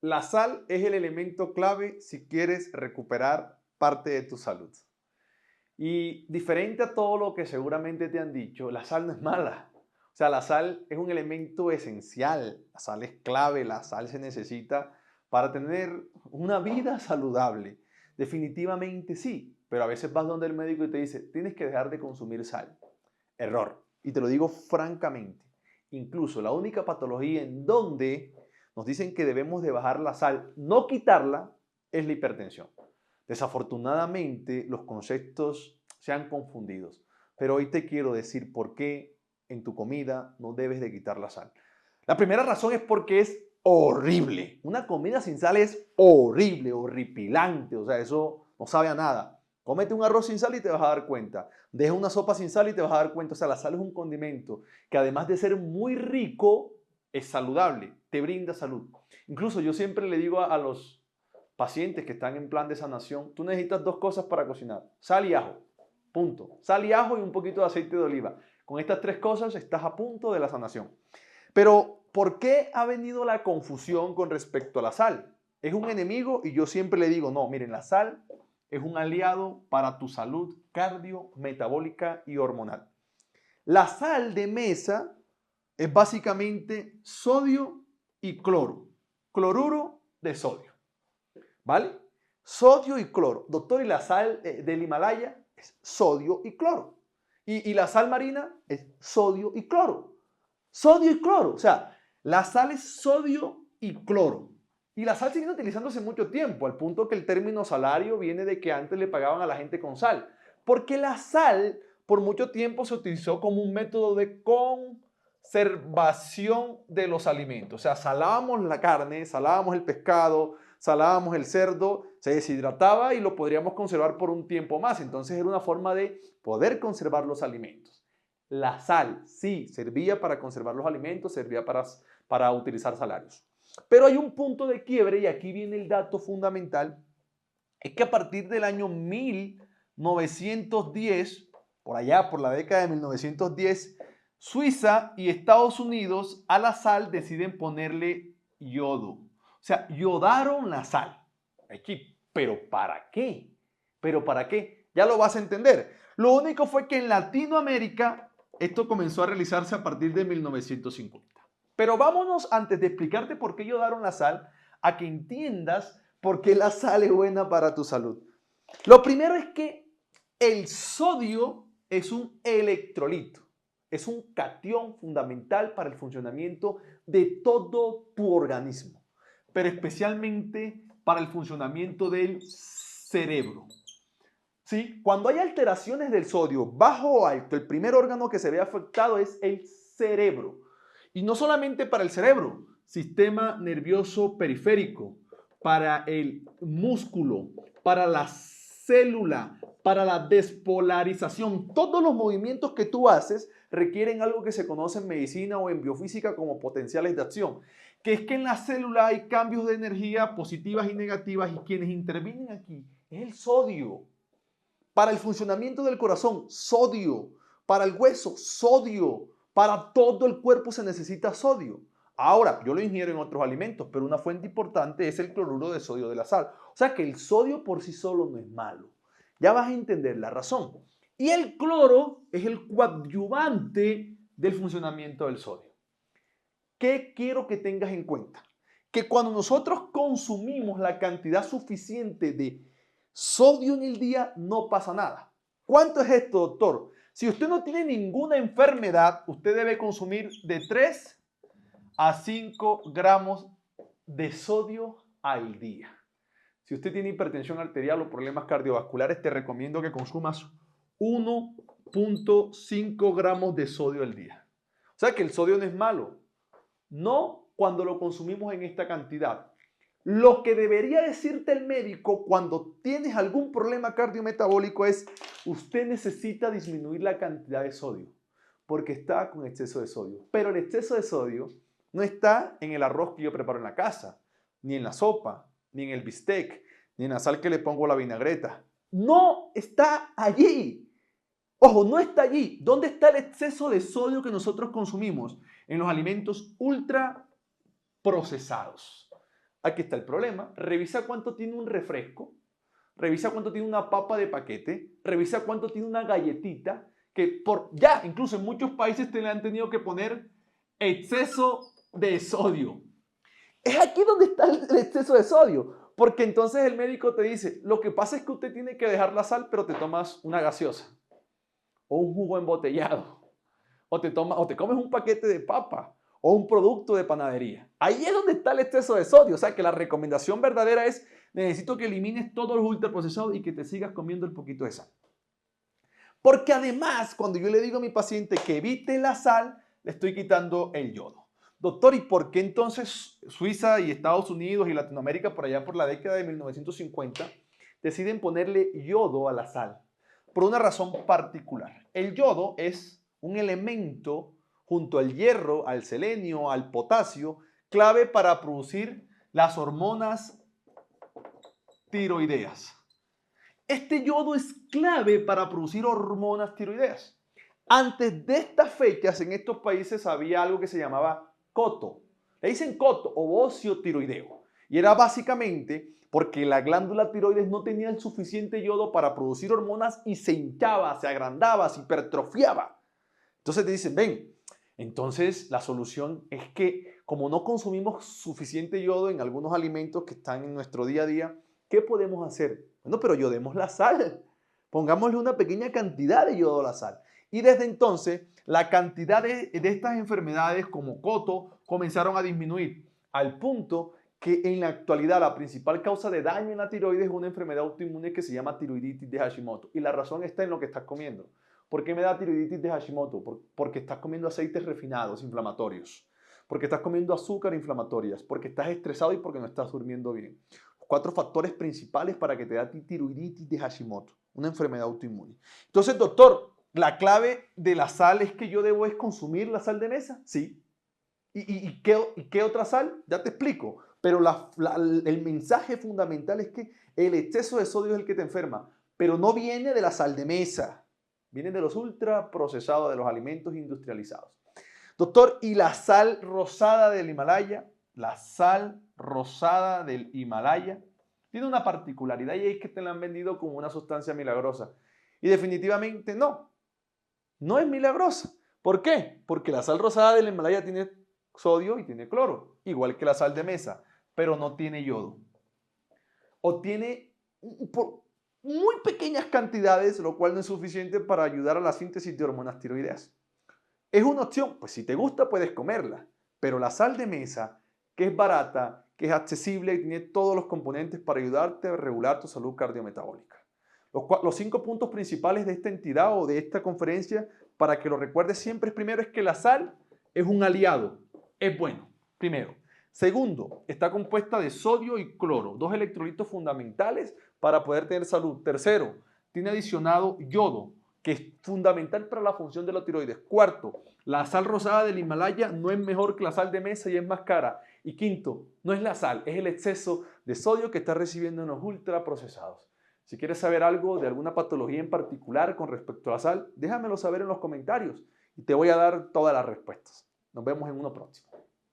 La sal es el elemento clave si quieres recuperar parte de tu salud. Y diferente a todo lo que seguramente te han dicho, la sal no es mala. O sea, la sal es un elemento esencial, la sal es clave, la sal se necesita para tener una vida saludable. Definitivamente sí, pero a veces vas donde el médico y te dice, tienes que dejar de consumir sal. Error. Y te lo digo francamente. Incluso la única patología en donde nos dicen que debemos de bajar la sal, no quitarla, es la hipertensión. Desafortunadamente, los conceptos se han confundido. Pero hoy te quiero decir por qué en tu comida no debes de quitar la sal. La primera razón es porque es horrible. Una comida sin sal es horrible, horripilante. O sea, eso no sabe a nada. Cómete un arroz sin sal y te vas a dar cuenta. Deja una sopa sin sal y te vas a dar cuenta. O sea, la sal es un condimento que además de ser muy rico, es saludable, te brinda salud. Incluso yo siempre le digo a los pacientes que están en plan de sanación, tú necesitas dos cosas para cocinar, sal y ajo, punto. Sal y ajo y un poquito de aceite de oliva. Con estas tres cosas estás a punto de la sanación. Pero, ¿por qué ha venido la confusión con respecto a la sal? ¿Es un enemigo? Y yo siempre le digo, no, miren, la sal es un aliado para tu salud cardio, metabólica y hormonal. La sal de mesa es básicamente sodio y cloro, cloruro de sodio, ¿vale? Sodio y cloro. Doctor, ¿y la sal del Himalaya? Es sodio y cloro. ¿Y la sal marina? Es sodio y cloro. Sodio y cloro. O sea, la sal es sodio y cloro. Y la sal se viene utilizando hace mucho tiempo, al punto que el término salario viene de que antes le pagaban a la gente con sal. Porque la sal por mucho tiempo se utilizó como un método de conservación de los alimentos. O sea, salábamos la carne, salábamos el pescado, salábamos el cerdo, se deshidrataba y lo podríamos conservar por un tiempo más. Entonces era una forma de poder conservar los alimentos. La sal sí servía para conservar los alimentos, servía para utilizar salarios. Pero hay un punto de quiebre y aquí viene el dato fundamental, es que a partir del año 1910, por allá, por la década de 1910, Suiza y Estados Unidos a la sal deciden ponerle yodo. O sea, yodaron la sal. Aquí, ¿pero para qué? ¿Pero para qué? Ya lo vas a entender. Lo único fue que en Latinoamérica esto comenzó a realizarse a partir de 1950. Pero vámonos, antes de explicarte por qué yodaron la sal, a que entiendas por qué la sal es buena para tu salud. Lo primero es que el sodio es un electrolito, es un catión fundamental para el funcionamiento de todo tu organismo, pero especialmente para el funcionamiento del cerebro. ¿Sí? Cuando hay alteraciones del sodio, bajo o alto, el primer órgano que se ve afectado es el cerebro. Y no solamente para el cerebro, sistema nervioso periférico, para el músculo, para la célula, para la despolarización. Todos los movimientos que tú haces requieren algo que se conoce en medicina o en biofísica como potenciales de acción, que es que en la célula hay cambios de energía positivas y negativas y quienes intervienen aquí es el sodio. Para el funcionamiento del corazón, sodio. Para el hueso, sodio. Para todo el cuerpo se necesita sodio. Ahora, yo lo ingiero en otros alimentos, pero una fuente importante es el cloruro de sodio de la sal. O sea que el sodio por sí solo no es malo. Ya vas a entender la razón. Y el cloro es el coadyuvante del funcionamiento del sodio. ¿Qué quiero que tengas en cuenta? Que cuando nosotros consumimos la cantidad suficiente de sodio en el día, no pasa nada. ¿Cuánto es esto, doctor? Si usted no tiene ninguna enfermedad, usted debe consumir de 3 a 5 gramos de sodio al día. Si usted tiene hipertensión arterial o problemas cardiovasculares, te recomiendo que consumas 1.5 gramos de sodio al día. O sea que el sodio no es malo. No cuando lo consumimos en esta cantidad. Lo que debería decirte el médico cuando tienes algún problema cardiometabólico es, usted necesita disminuir la cantidad de sodio, porque está con exceso de sodio. Pero el exceso de sodio no está en el arroz que yo preparo en la casa, ni en la sopa, ni en el bistec, ni en la sal que le pongo a la vinagreta. No está allí. Ojo, no está allí. ¿Dónde está el exceso de sodio que nosotros consumimos? En los alimentos ultra procesados. Aquí está el problema. Revisa cuánto tiene un refresco, revisa cuánto tiene una papa de paquete, revisa cuánto tiene una galletita, que ya incluso en muchos países te le han tenido que poner exceso de sodio. Es aquí donde está el exceso de sodio, porque entonces el médico te dice, lo que pasa es que usted tiene que dejar la sal, pero te tomas una gaseosa o un jugo embotellado o te comes un paquete de papa o un producto de panadería. Ahí es donde está el exceso de sodio. O sea que la recomendación verdadera es, necesito que elimines todos los ultraprocesados y que te sigas comiendo el poquito de sal. Porque además, cuando yo le digo a mi paciente que evite la sal, le estoy quitando el yodo. Doctor, ¿y por qué entonces Suiza y Estados Unidos y Latinoamérica por allá por la década de 1950 deciden ponerle yodo a la sal? Por una razón particular. El yodo es un elemento junto al hierro, al selenio, al potasio, clave para producir las hormonas tiroideas. Este yodo es clave para producir hormonas tiroideas. Antes de estas fechas, en estos países había algo que se llamaba coto. Le dicen coto, ovocio tiroideo. Y era básicamente porque la glándula tiroides no tenía el suficiente yodo para producir hormonas y se hinchaba, se agrandaba, se hipertrofiaba. Entonces te dicen, ven, entonces la solución es que como no consumimos suficiente yodo en algunos alimentos que están en nuestro día a día, ¿qué podemos hacer? Bueno, pero yodemos la sal. Pongámosle una pequeña cantidad de yodo a la sal. Y desde entonces, la cantidad de estas enfermedades como coto comenzaron a disminuir, al punto que en la actualidad la principal causa de daño en la tiroides es una enfermedad autoinmune que se llama tiroiditis de Hashimoto. Y la razón está en lo que estás comiendo. ¿Por qué me da tiroiditis de Hashimoto? Porque estás comiendo aceites refinados, inflamatorios. Porque estás comiendo azúcar inflamatorias. Porque estás estresado y porque no estás durmiendo bien. 4 factores principales para que te da tiroiditis de Hashimoto, una enfermedad autoinmune. Entonces, doctor, ¿la clave de la sal es que yo debo consumir la sal de mesa? Sí. ¿Y qué otra sal? Ya te explico. Pero el mensaje fundamental es que el exceso de sodio es el que te enferma, pero no viene de la sal de mesa, viene de los ultraprocesados, de los alimentos industrializados. Doctor, ¿y la sal rosada del Himalaya? La sal rosada del Himalaya tiene una particularidad y es que te la han vendido como una sustancia milagrosa. Y definitivamente no es milagrosa. ¿Por qué? Porque la sal rosada del Himalaya tiene sodio y tiene cloro, igual que la sal de mesa, pero no tiene yodo. O tiene por muy pequeñas cantidades, lo cual no es suficiente para ayudar a la síntesis de hormonas tiroideas. ¿Es una opción? Pues si te gusta puedes comerla, pero la sal de mesa, que es barata, que es accesible y tiene todos los componentes para ayudarte a regular tu salud cardiometabólica. Los 5 puntos principales de esta entidad o de esta conferencia, para que lo recuerdes siempre, primero es que la sal es un aliado, es bueno, primero. Segundo, está compuesta de sodio y cloro, 2 electrolitos fundamentales para poder tener salud. Tercero, tiene adicionado yodo, que es fundamental para la función de la tiroides. Cuarto, la sal rosada del Himalaya no es mejor que la sal de mesa y es más cara. Y quinto, no es la sal, es el exceso de sodio que está recibiendo en los ultraprocesados. Si quieres saber algo de alguna patología en particular con respecto a la sal, déjamelo saber en los comentarios y te voy a dar todas las respuestas. Nos vemos en uno próximo.